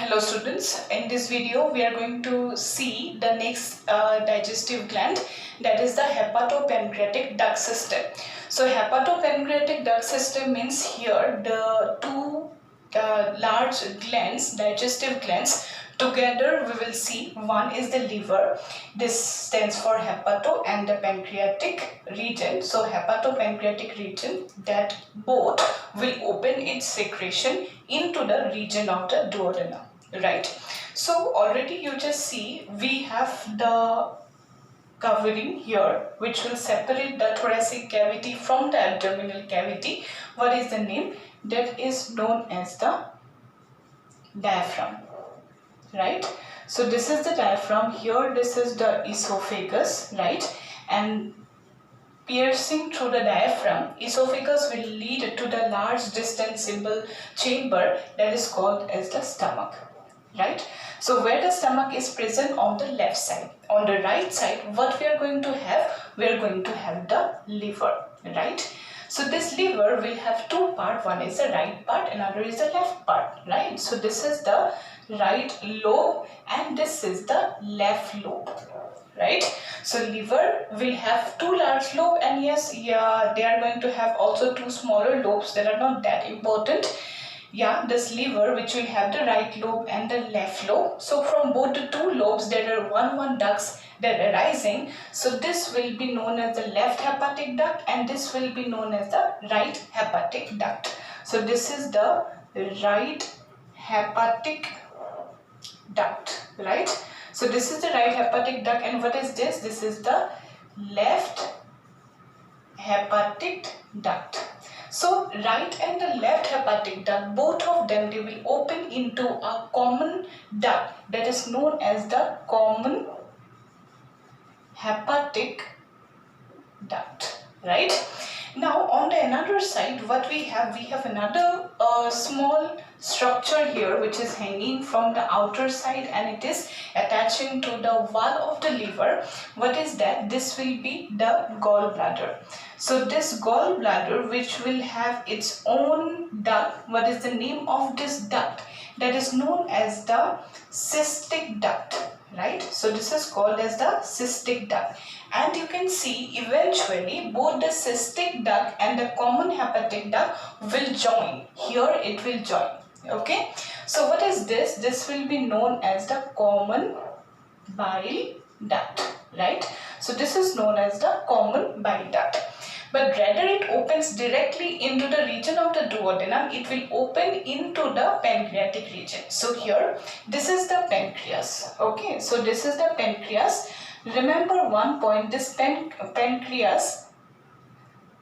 Hello students, in this video we are going to see the next digestive gland, that is the hepatopancreatic duct system. So hepatopancreatic duct system means here the two large glands, digestive glands, together we will see. One is the liver, this stands for hepato, and the pancreatic region. So hepatopancreatic region, that both will open its secretion into the region of the duodenum, right? So already you just see we have the covering here which will separate the thoracic cavity from the abdominal cavity. What is the name? That is known as the diaphragm, right? So this is the diaphragm. Here this is the esophagus, right? And piercing through the diaphragm, esophagus will lead to the large distensible chamber that is called as the stomach, right? So where the stomach is present on the left side. On the right side, what we are going to have? We are going to have the liver, right? So this liver will have two parts. One is the right part, another is the left part, right? So this is the right lobe and this is the left lobe, right? So liver will have two large lobes, and yes, yeah, they are going to have also two smaller lobes that are not that important. Yeah, this liver which will have the right lobe and the left lobe. So from both the two lobes there are one ducts that are arising. So this will be known as the left hepatic duct and this will be known as the right hepatic duct. So this is the right hepatic duct, right? So this is the right hepatic duct, and what is this? This is the left hepatic duct. So right and the left hepatic duct, both of them, they will open into a common duct that is known as the common hepatic duct, right? Now on the another side, what we have another small structure here which is hanging from the outer side and it is attaching to the wall of the liver. What is that? This will be the gallbladder. So this gallbladder which will have its own duct. What is the name of this duct? That is known as the cystic duct, right? So this is called as the cystic duct, and you can see eventually both the cystic duct and the common hepatic duct will join. Here it will join. Okay, so what is this? This will be known as the common bile duct, right? So this is known as the common bile duct. But rather it opens directly into the region of the duodenum, it will open into the pancreatic region. So here, this is the pancreas. Okay, so this is the pancreas. Remember one point, this pancreas.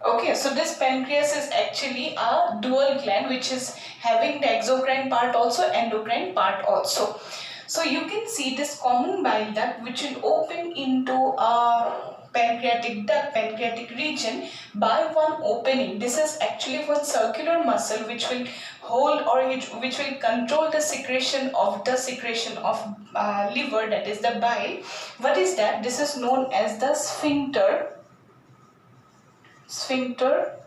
Okay, so this pancreas is actually a dual gland which is having the exocrine part also, endocrine part also. So you can see this common bile duct which will open into a pancreatic duct, pancreatic region by one opening. This is actually one circular muscle which will hold or which will control the secretion of liver, that is the bile. What is that? This is known as the sphincter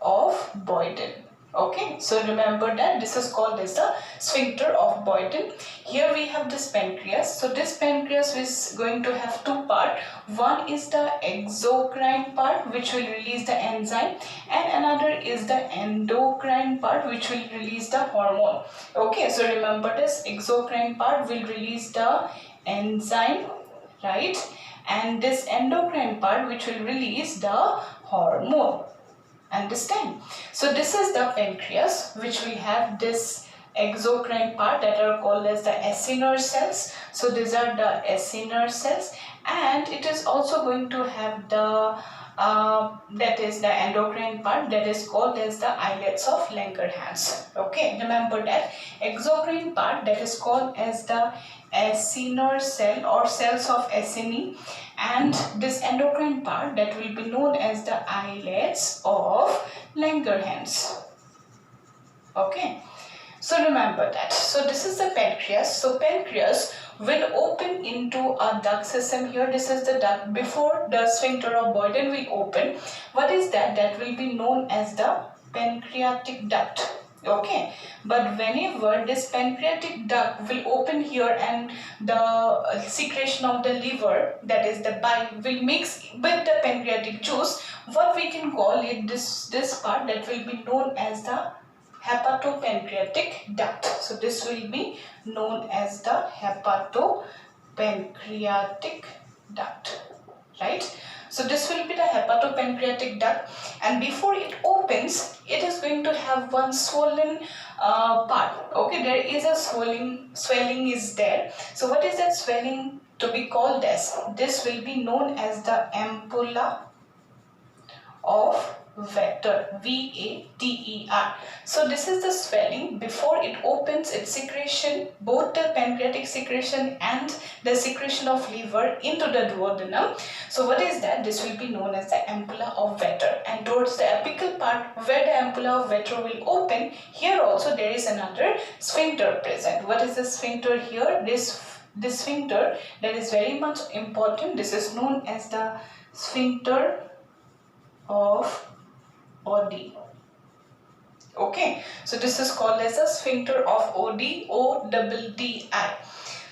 of Boyden. Okay, so remember that this is called as the sphincter of Boyden. Here we have this pancreas. So this pancreas is going to have two parts. One is the exocrine part which will release the enzyme, and another is the endocrine part which will release the hormone. Okay, so remember this exocrine part will release the enzyme, right? And this endocrine part which will release the hormone. Understand? So this is the pancreas which will have this exocrine part that are called as the acinar cells. So these are the acinar cells, and it is also going to have the that is the endocrine part that is called as the islets of Langerhans. Okay, remember that exocrine part that is called as the acinar cell or cells of acini, and this endocrine part that will be known as the islets of Langerhans. Okay, so remember that. So this is the pancreas. So pancreas will open into a duct system. Here this is the duct before the sphincter of Boyden will open. What is that? That will be known as the pancreatic duct. Okay, but whenever this pancreatic duct will open here and the secretion of the liver, that is the bile, will mix with the pancreatic juice, what we can call it, this part that will be known as the hepatopancreatic duct. So this will be known as the hepatopancreatic duct, right? So this will be the hepatopancreatic duct, and before it opens, it is going to have one swollen part. Okay, there is a swelling is there. So what is that swelling to be called as? This will be known as the ampulla of Vater, V-A-T-E-R. So this is the swelling before it opens its secretion, both the pancreatic secretion and the secretion of liver into the duodenum. So what is that? This will be known as the ampulla of Vater, and towards the apical part where the ampulla of Vater will open, here also there is another sphincter present. What is the sphincter here? This sphincter that is very much important. This is known as the sphincter of Oddi. Okay, so this is called as a sphincter of Oddi, O-double-D-I.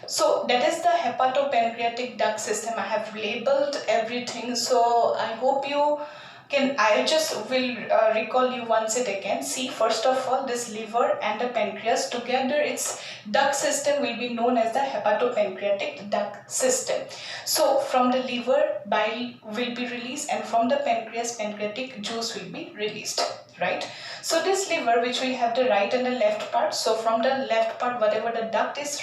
So that is the hepatopancreatic duct system. I have labeled everything, so I hope you can, I just will recall you once it again. See, first of all, this liver and the pancreas together, its duct system will be known as the hepatopancreatic duct system. So from the liver, bile will be released, and from the pancreas, pancreatic juice will be released, right? So this liver, which will have the right and the left part, so from the left part, whatever the duct is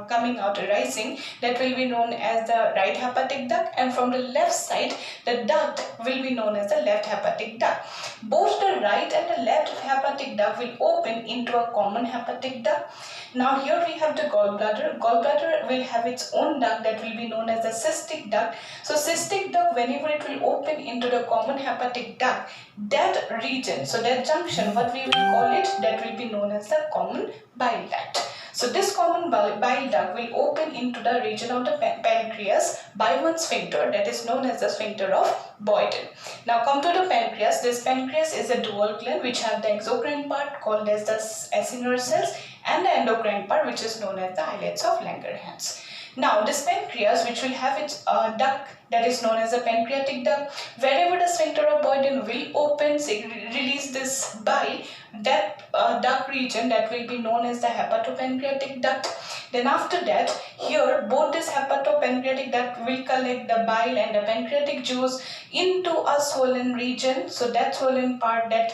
coming out, arising, that will be known as the right hepatic duct, and from the left side, the duct will be known as the left hepatic duct. Both the right and the left hepatic duct will open into a common hepatic duct. Now here we have the gallbladder. Gallbladder will have its own duct that will be known as the cystic duct. So cystic duct, whenever it will open into the common hepatic duct, that region, so that junction, what we will call it, that will be known as the common bile duct. So this common bile duct will open into the region of the pancreas by one sphincter that is known as the sphincter of Boyden. Now come to the pancreas. This pancreas is a dual gland which have the exocrine part called as the acinar cells and the endocrine part which is known as the islets of Langerhans. Now this pancreas, which will have its duct that is known as the pancreatic duct, wherever the sphincter of Boyden will open, release this bile, that duct region, that will be known as the hepatopancreatic duct. Then after that, here both this hepatopancreatic duct will collect the bile and the pancreatic juice into a swollen region. So that swollen part, that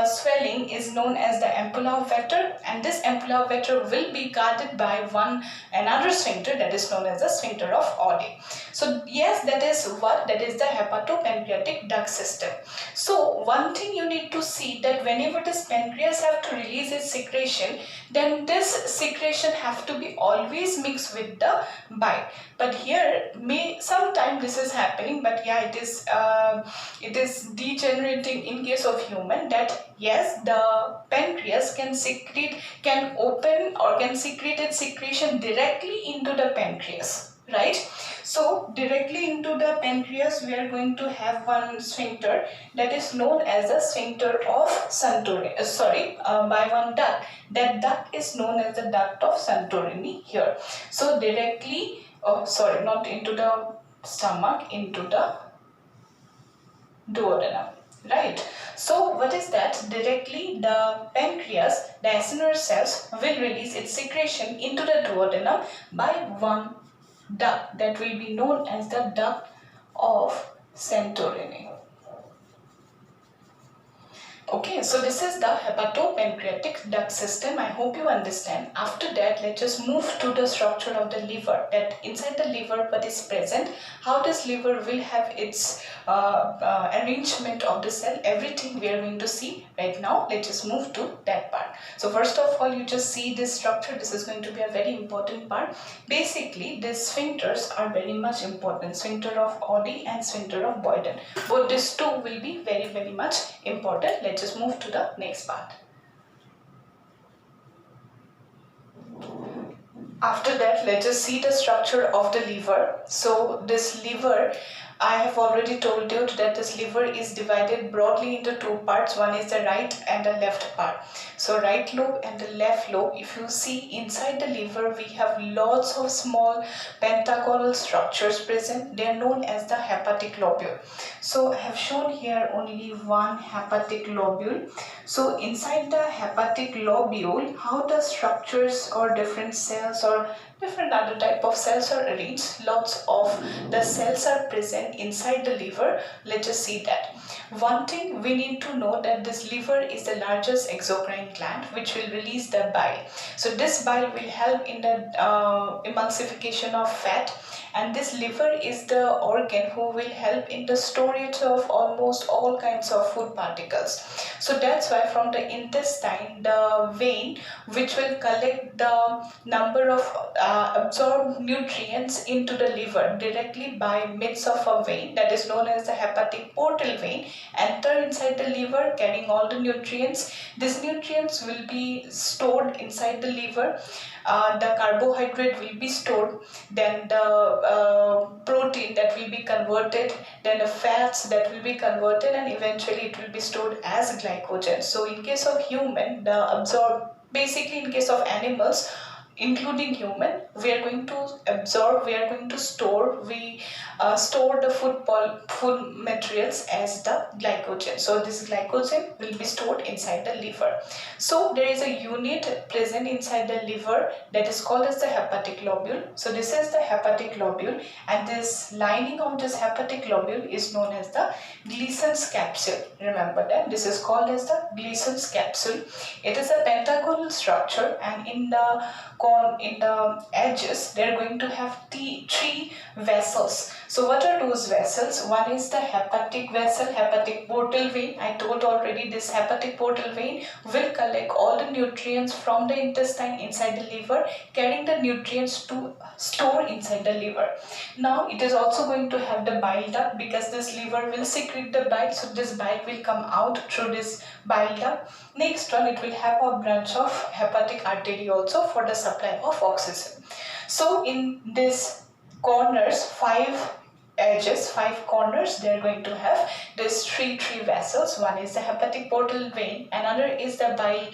swelling is known as the ampulla of Vater, and this ampulla of Vater will be guarded by another sphincter that is known as the sphincter of Oddi. So yes, that is the hepatopancreatic duct system. So one thing you need to see, that whenever this pancreas have to release its secretion, then this secretion have to be always mixed with the bile. But here sometimes this is happening, but yeah, it is degenerating in case of human, that yes, the pancreas can open or can secrete its secretion directly into the pancreas, right? So directly into the pancreas we are going to have one sphincter that is known as the sphincter of Santorini, by one duct. That duct is known as the duct of Santorini here. So directly, not into the stomach, into the duodenum, right? So what is that? Directly the pancreas, the acinar cells, will release its secretion into the duodenum by one duct that will be known as the duct of Santorini. Okay, so this is the hepatopancreatic duct system. I hope you understand. After that, let's just move to the structure of the liver. That inside the liver, what is present, how this liver will have its arrangement of the cell, everything we are going to see right now. Let's just move to that part. So first of all, you just see this structure. This is going to be a very important part. Basically, the sphincters are very much important. Sphincter of Oddi and sphincter of Boyden. Both these two will be very, very much important. Let's just move to the next part. After that, let's just see the structure of the liver. So this liver I have already told you that this liver is divided broadly into two parts. One is the right and the left part. So right lobe and the left lobe, if you see inside the liver, we have lots of small pentagonal structures present. They are known as the hepatic lobule. So I have shown here only one hepatic lobule. So inside the hepatic lobule, how the structures or different cells or different other type of cells are arranged. Lots of the cells are present inside the liver. Let us see that. One thing we need to know that this liver is the largest exocrine gland which will release the bile. So this bile will help in the emulsification of fat, and this liver is the organ who will help in the storage of almost all kinds of food particles. So that's why from the intestine, the vein which will collect the number of absorbed nutrients into the liver directly by means of a vein that is known as the hepatic portal vein enter inside the liver carrying all the nutrients. These nutrients will be stored inside the liver. The carbohydrate will be stored, then the protein that will be converted, then the fats that will be converted, and eventually it will be stored as glycogen. So in case of human, basically in case of animals including human, we are going to absorb, we are going to store, we store the food materials as the glycogen. So this glycogen will be stored inside the liver. So there is a unit present inside the liver that is called as the hepatic lobule. So this is the hepatic lobule, and this lining of this hepatic lobule is known as the Gleason's capsule. Remember that this is called as the Gleason's capsule. It is a pentagonal structure, and in the edges they are going to have three vessels. So what are those vessels? One is the hepatic vessel, hepatic portal vein. I told already this hepatic portal vein will collect all the nutrients from the intestine inside the liver, carrying the nutrients to store inside the liver. Now it is also going to have the bile duct, because this liver will secrete the bile, so this bile will come out through this bile duct. Next one, it will have a branch of hepatic artery also for the supply of oxygen. So in this corners, five corners, they are going to have these three vessels. One is the hepatic portal vein, another is the bile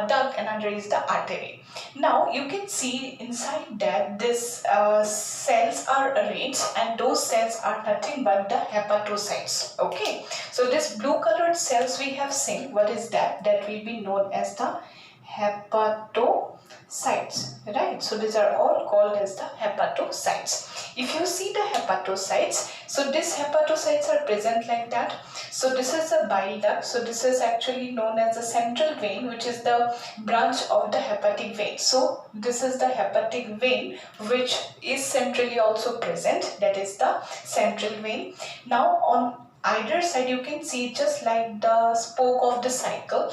duct, another is the artery. Now you can see inside that this cells are arranged, and those cells are nothing but the hepatocytes. Okay, so this blue colored cells we have seen, what is that? That will be known as the hepatocytes, right? So these are all called as the hepatocytes. If you see the hepatocytes, so these hepatocytes are present like that. So this is a bile duct. So this is actually known as the central vein, which is the branch of the hepatic vein. So this is the hepatic vein which is centrally also present, that is the central vein. Now on either side you can see, just like the spoke of the cycle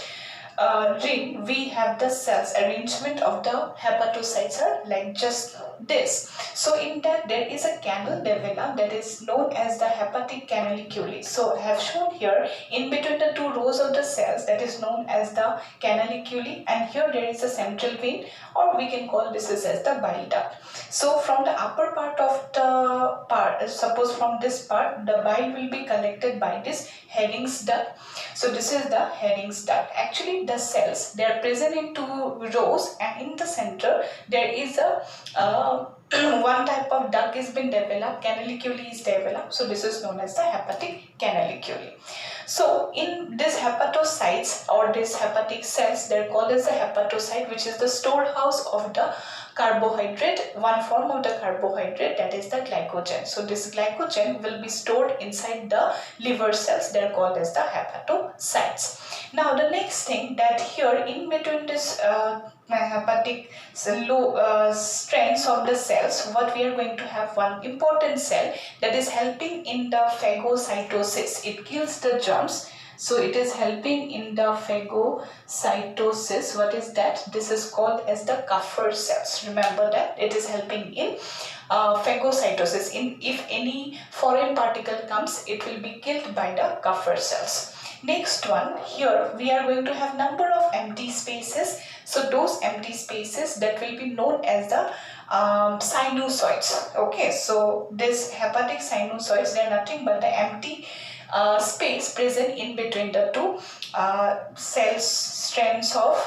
ring, we have the cells. Arrangement of the hepatocytes are like just this. So in that there is a canal developed that is known as the hepatic canaliculi. So I have shown here in between the two rows of the cells, that is known as the canaliculi, and here there is a central vein, or we can call this as the bile duct. So from the upper part of the suppose from this part, the bile will be collected by this Hering's duct. So this is the Hering's duct. Actually the cells, they are present in two rows, and in the center there is a one type of duct is been developed, canaliculi is developed. So this is known as the hepatic canaliculi. So in this hepatocytes or these hepatic cells, they are called as the hepatocyte, which is the storehouse of the carbohydrate, one form of the carbohydrate, that is the glycogen. So this glycogen will be stored inside the liver cells. They are called as the hepatocytes. Now the next thing, that here in between this hepatic strands of the cells, what we are going to have one important cell that is helping in the phagocytosis. It kills the germs. So it is helping in the phagocytosis. What is that? This is called as the Kupffer cells. Remember that it is helping in phagocytosis. If any foreign particle comes, it will be killed by the Kupffer cells. Next one, here we are going to have number of empty spaces. So those empty spaces that will be known as the sinusoids. Okay, so this hepatic sinusoids, they are nothing but the empty space present in between the two cells strands of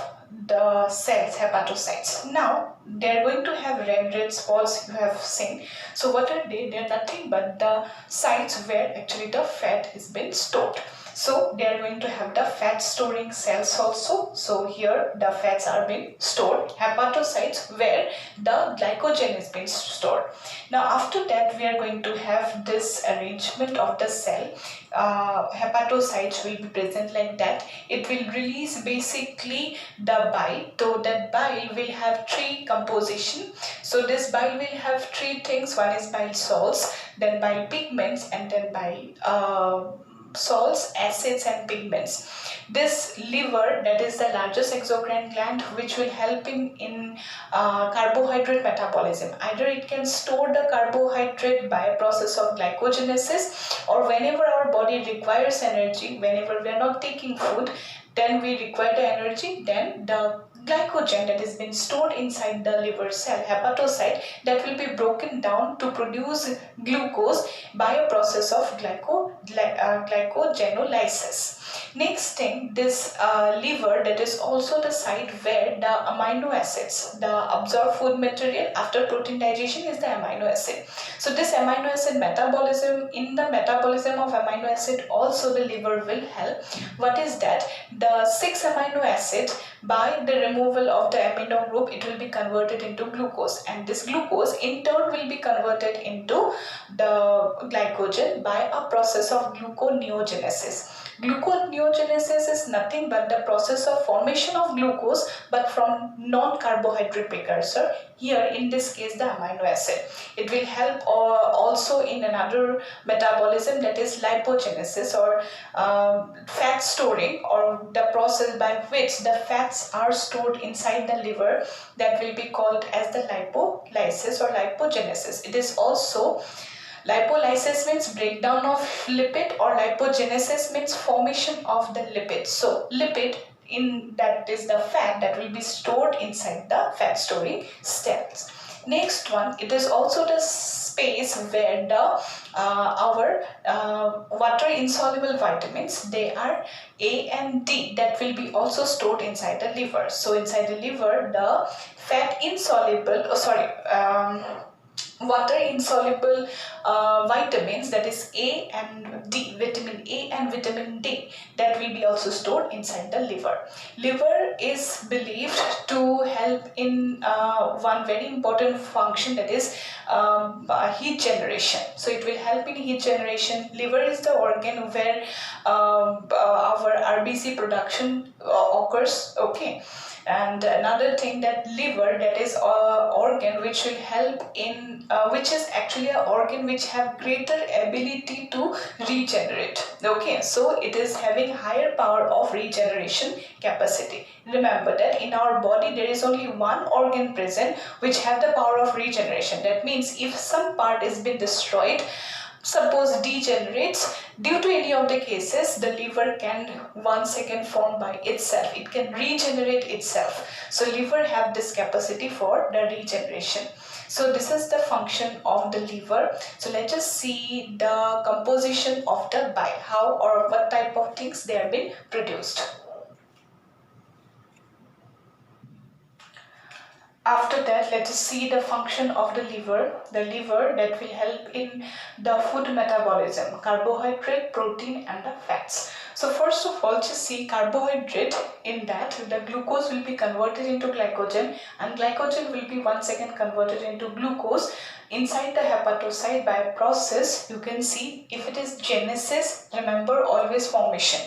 the cells, hepatocytes. Now they are going to have red spots, you have seen. So what are they? They are nothing but the sites where actually the fat has been stored. So they are going to have the fat storing cells also. So here the fats are being stored, hepatocytes where the glycogen is being stored. Now after that we are going to have this arrangement of the cell. Hepatocytes will be present like that. It will release basically the bile. So that bile will have three composition. So this bile will have three things. One is bile salts, then bile pigments, and then bile salts, acids and pigments. This liver, that is the largest exocrine gland, which will help in carbohydrate metabolism. Either it can store the carbohydrate by a process of glycogenesis, or whenever our body requires energy, whenever we are not taking food, then we require the energy, then the glycogen that has been stored inside the liver cell, hepatocyte, that will be broken down to produce glucose by a process of glycogenolysis. Next thing, this liver, that is also the site where the amino acids, the absorbed food material after protein digestion is the amino acid. So this amino acid metabolism, in the metabolism of amino acid also the liver will help. What is that? The 6 amino acid, by the removal of the amino group, it will be converted into glucose, and this glucose in turn will be converted into the glycogen by a process of gluconeogenesis. Gluconeogenesis is nothing but the process of formation of glucose but from non-carbohydrate precursor, here in this case the amino acid. It will help also in another metabolism, that is lipogenesis, or fat storing, or the process by which the fats are stored inside the liver, that will be called as the lipolysis or lipogenesis. It is also, lipolysis means breakdown of lipid, or lipogenesis means formation of the lipid. So lipid, in that is the fat that will be stored inside the fat storing cells. Next one, it is also the space where the our water insoluble vitamins, they are A and D, that will be also stored inside the liver. So inside the liver, the fat insoluble, water insoluble vitamins, that is A and D, vitamin A and vitamin D, that will be also stored inside the liver. Liver is believed to help in one very important function, that is heat generation. So it will help in heat generation. Liver is the organ where our RBC production occurs. Okay. And another thing, that liver, that is organ which will help in which is actually an organ which have greater ability to regenerate. Okay, so it is having higher power of regeneration capacity. Remember that in our body there is only one organ present which have the power of regeneration. That means if some part is been destroyed, suppose degenerates, due to any of the cases, the liver can once again form by itself. It can regenerate itself. So liver have this capacity for the regeneration. So this is the function of the liver. So let us see the composition of the bile, how or what type of things they have been produced. After that, let us see the function of the liver. The liver that will help in the food metabolism, carbohydrate, protein and the fats. So first of all, just see carbohydrate, in that the glucose will be converted into glycogen, and glycogen will be once again converted into glucose inside the hepatocyte by a process. You can see, if it is genesis, remember always formation.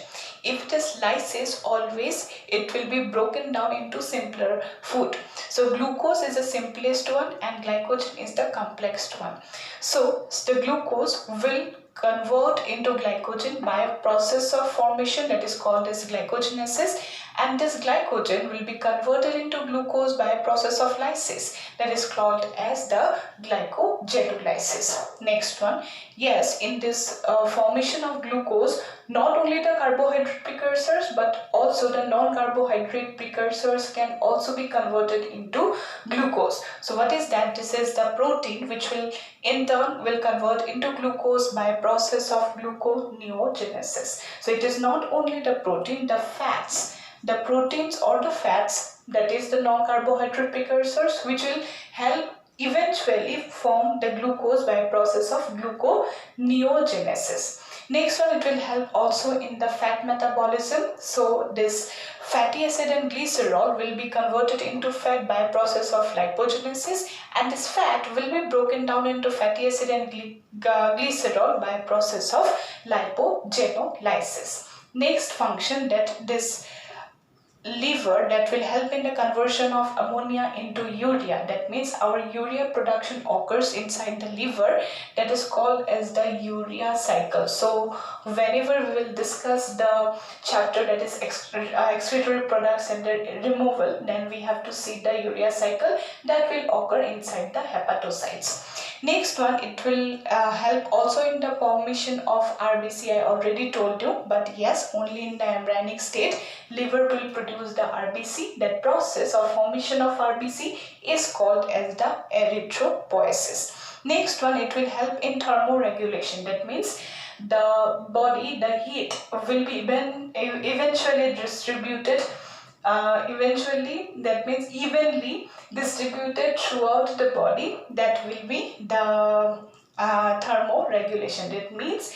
If it is lysis, always it will be broken down into simpler food. So glucose is the simplest one and glycogen is the complex one. So the glucose will convert into glycogen by a process of formation that is called as glycogenesis, and this glycogen will be converted into glucose by a process of lysis that is called as the glycogenolysis. Next one, yes, in this formation of glucose, not only the carbohydrate precursors but also the non-carbohydrate precursors can also be converted into glucose. So what is that? This is the protein which will in turn will convert into glucose by a process of gluconeogenesis. So it is not only the protein, the fats, the proteins or the fats, that is the non-carbohydrate precursors, which will help eventually form the glucose by a process of gluconeogenesis. Next one, it will help also in the fat metabolism. So this fatty acid and glycerol will be converted into fat by a process of lipogenesis, and this fat will be broken down into fatty acid and glycerol by a process of lipogenolysis. Next function that this liver that will help in the conversion of ammonia into urea. That means our urea production occurs inside the liver, that is called as the urea cycle. So whenever we will discuss the chapter that is excretory products and the removal, then we have to see the urea cycle that will occur inside the hepatocytes. Next one, it will help also in the formation of RBC. I already told you, but yes, only in the embryonic state liver will produce the RBC. That process of formation of RBC is called as the erythropoiesis. Next one, it will help in thermoregulation. That means the body, the heat will be eventually distributed that means evenly distributed throughout the body. That will be the thermoregulation. That means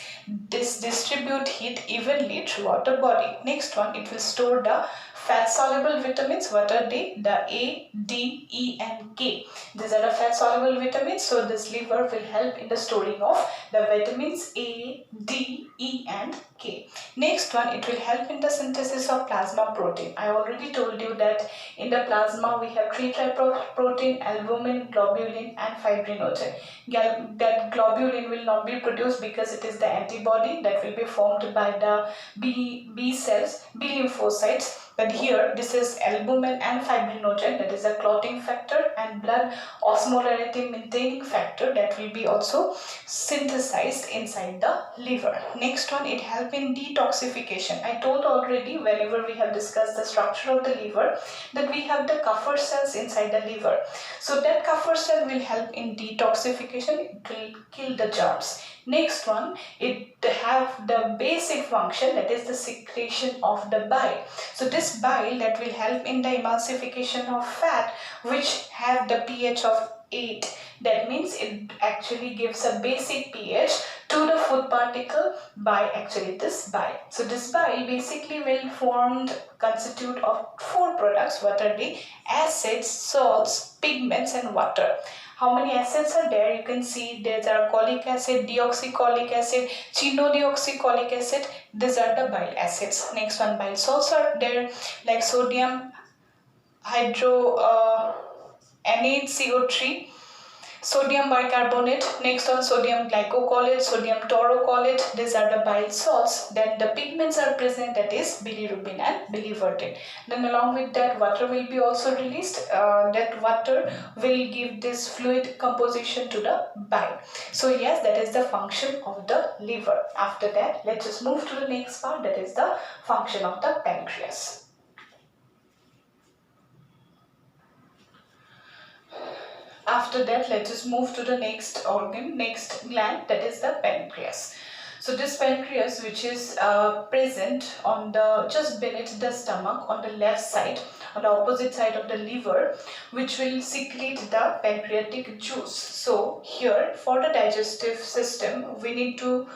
this distribute heat evenly throughout the body. Next one, it will store the fat soluble vitamins. What are they? The A, D, E and K. These are the fat soluble vitamins. So this liver will help in the storing of the vitamins A, D, E and K. Next one, it will help in the synthesis of plasma protein. I already told you that in the plasma we have three types of protein: albumin, globulin and fibrinogen. That globulin will not be produced because it is the antibody that will be formed by the B cells, B lymphocytes. But here this is albumin and fibrinogen, that is a clotting factor, and blood osmolarity maintaining factor that will be also synthesized inside the liver. Next one, it helps in detoxification. I told already whenever we have discussed the structure of the liver that we have the Kupffer cells inside the liver. So that Kupffer cell will help in detoxification. It will kill the germs. Next one, it have the basic function, that is the secretion of the bile. So this bile that will help in the emulsification of fat which have the pH of 8. That means it actually gives a basic pH to the food particle by actually this bile. So this bile basically will constitute of 4 products. What are they? Acids, salts, pigments and water. How many acids are there? You can see there are cholic acid, deoxycholic acid, chenodeoxycholic acid. These are the bile acids. Next one, bile salts are there, like sodium hydroanate CO3, sodium bicarbonate. Next one, sodium glycocholate, sodium taurocholate. These are the bile salts. Then the pigments are present, that is bilirubin and biliverdin. Then along with that, water will be also released. That water will give this fluid composition to the bile. So yes, that is the function of the liver. After that, let's just move to the next part, that is the function of the pancreas. After that, let us move to the next organ, next gland, that is the pancreas. So this pancreas, which is present on the just beneath the stomach on the left side, on the opposite side of the liver, which will secrete the pancreatic juice. So here for the digestive system we need to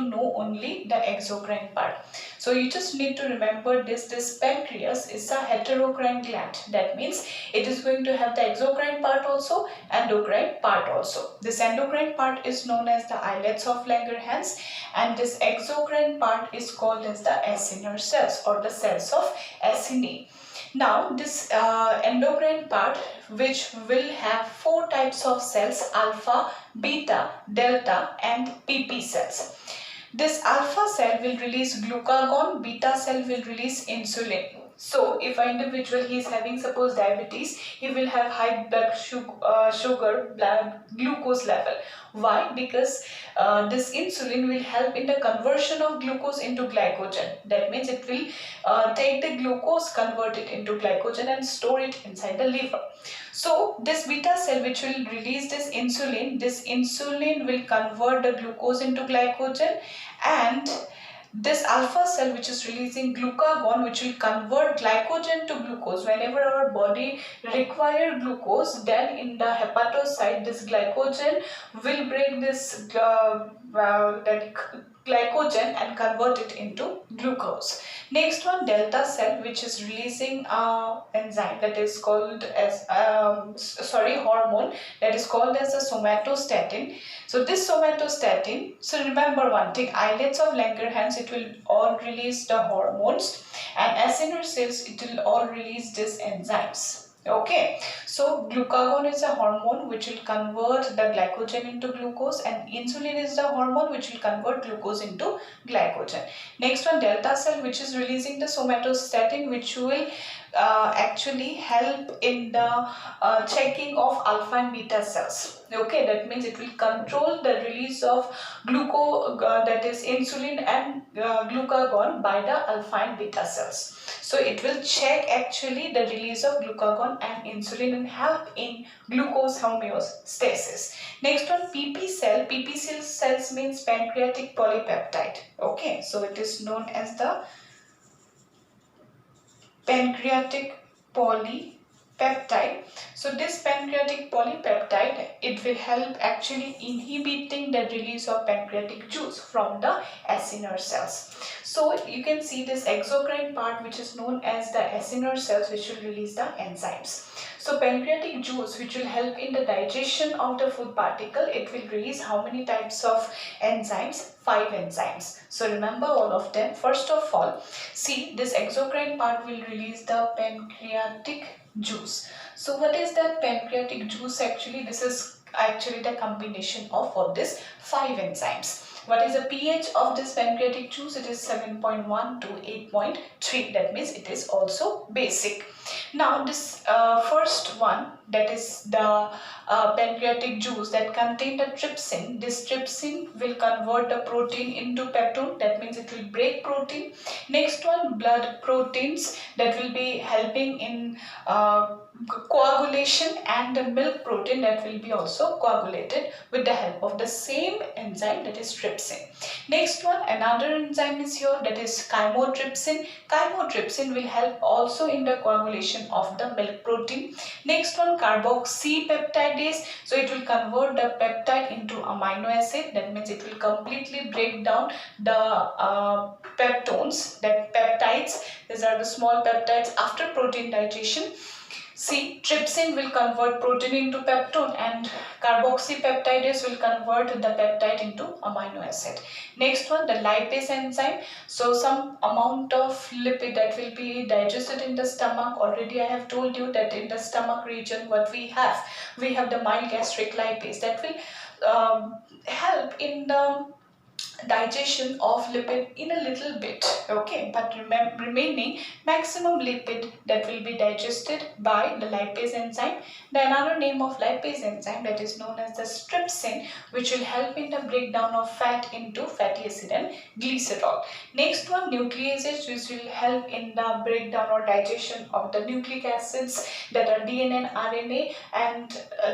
know only the exocrine part. So you just need to remember this pancreas is a heterocrine gland. That means it is going to have the exocrine part also, endocrine part also. This endocrine part is known as the islets of Langerhans, and this exocrine part is called as the acinar cells or the cells of acini. Now this endocrine part, which will have 4 types of cells: alpha, beta, delta and PP cells. This alpha cell will release glucagon, beta cell will release insulin. So if an individual he is having suppose diabetes, he will have high blood sugar, blood glucose level. Why? Because this insulin will help in the conversion of glucose into glycogen. That means it will take the glucose, convert it into glycogen and store it inside the liver. So this beta cell which will release this insulin will convert the glucose into glycogen, and this alpha cell which is releasing glucagon which will convert glycogen to glucose. Whenever our body require glucose, then in the hepatocyte this glycogen will break this that glycogen and convert it into glucose. Next one, delta cell which is releasing enzyme that is called as hormone that is called as a somatostatin. So this somatostatin, so remember one thing, islets of Langerhans, it will all release the hormones, and acinar cells, it will all release these enzymes. Okay, so glucagon is a hormone which will convert the glycogen into glucose, and insulin is the hormone which will convert glucose into glycogen. Next one, delta cell which is releasing the somatostatin which will actually help in the checking of alpha and beta cells. Okay, that means it will control the release of that is insulin and glucagon by the alpha and beta cells. So it will check actually the release of glucagon and insulin and help in glucose homeostasis. Next one, PP cell. PP cells means pancreatic polypeptide. Okay, so it is known as the pancreatic polypeptide. So this pancreatic polypeptide, it will help actually inhibiting the release of pancreatic juice from the acinar cells. So you can see this exocrine part which is known as the acinar cells which will release the enzymes. So pancreatic juice which will help in the digestion of the food particle, it will release how many types of enzymes? 5 enzymes. So remember all of them. First of all, see, this exocrine part will release the pancreatic juice. So what is that pancreatic juice actually? This is actually the combination of all these 5 enzymes. What is the pH of this pancreatic juice? It is 7.1 to 8.3. That means it is also basic. Now this first one, that is the pancreatic juice that contain the trypsin. This trypsin will convert the protein into peptone. That means it will break protein. Next one, blood proteins that will be helping in coagulation, and the milk protein that will be also coagulated with the help of the same enzyme, that is trypsin. Next one, another enzyme is here, that is chymotrypsin. Chymotrypsin will help also in the coagulation of the milk protein. Next one, carboxypeptidase. So it will convert the peptide into amino acid. That means it will completely break down the peptones, that peptides. These are the small peptides after protein digestion. See, trypsin will convert protein into peptone, and carboxypeptidase will convert the peptide into amino acid. Next one, the lipase enzyme. So some amount of lipid that will be digested in the stomach. Already I have told you that in the stomach region what we have the mild gastric lipase that will help in the digestion of lipid in a little bit. Okay, but remaining maximum lipid that will be digested by the lipase enzyme. The another name of lipase enzyme that is known as the trypsin, which will help in the breakdown of fat into fatty acid and glycerol. Next one, nucleases, which will help in the breakdown or digestion of the nucleic acids that are DNA and RNA, and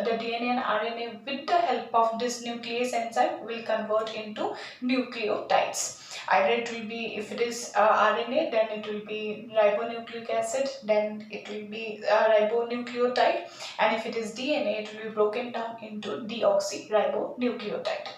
the DNA and RNA with the help of this nuclease enzyme will convert into nucleotides. Either it will be, if it is RNA, then it will be ribonucleic acid, then it will be ribonucleotide, and if it is DNA, it will be broken down into deoxyribonucleotide.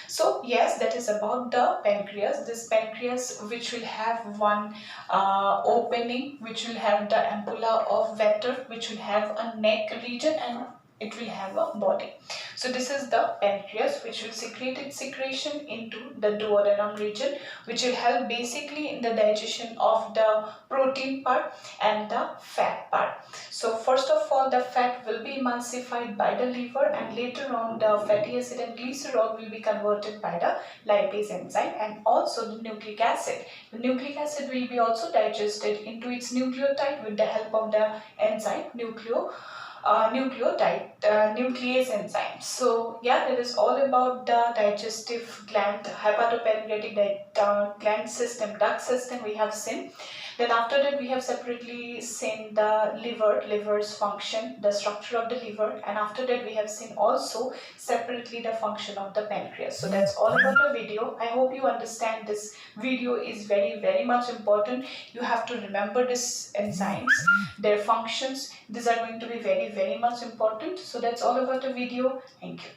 So yes, that is about the pancreas. This pancreas which will have one opening, which will have the ampulla of Vater, which will have a neck region, and it will have a body. So this is the pancreas, which will secrete its secretion into the duodenum region, which will help basically in the digestion of the protein part and the fat part. So first of all, the fat will be emulsified by the liver, and later on the fatty acid and glycerol will be converted by the lipase enzyme, and also the nucleic acid. The nucleic acid will be also digested into its nucleotide with the help of the enzyme nuclease enzyme. So yeah, that is all about the digestive gland, hepatopancreatic gland system, duct system we have seen. Then after that we have separately seen the liver's function, the structure of the liver, and after that we have seen also separately the function of the pancreas. So that's all about the video. I hope you understand this video is very much important. You have to remember these enzymes, their functions. These are going to be very much important. So that's all about the video. Thank you.